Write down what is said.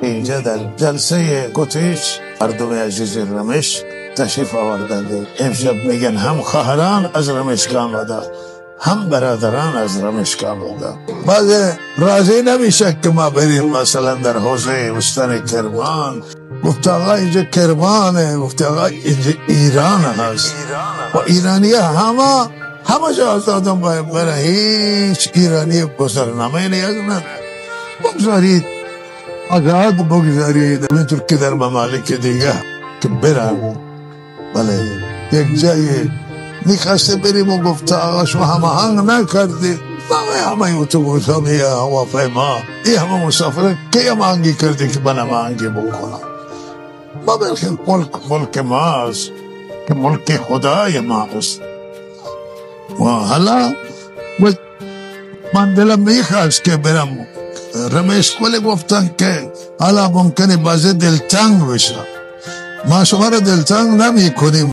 اینجا در جلسه گوتیش مردم عزیز رمش تشریف آوردند. امشب میگن هم خواهران از رمشک آمده هم برادران از رمشک آمده. بعد راضی نمیشه که ما بریم مثلا در حوزه استان کرمان. گفت آقا اینجا کرمانه، گفت آقا اینجا ایران هست و ایرانی همه جا آزادم باید بره، هیچ ایرانی گذرنامه نیاز نداره. بگذارید آزاد بگذارید همینطور که در ممالک دیگه که برن. بله یک جایی میخواسته بریم و گفت آقا شما هماهنگ نکردید، همه اتوبوس ها میه هواپیما این همه مسافر که هماهنگی کردی که من هماهنگی بکنم؟ ما بلکه ملک ماست که ملک خدای ماست. و حالا من دلم میخواست که برم رمشک، ولی گفتن که حالا ممکنه بازه دلتنگ بشه. ما شما را دلتنگ نمی کنیم.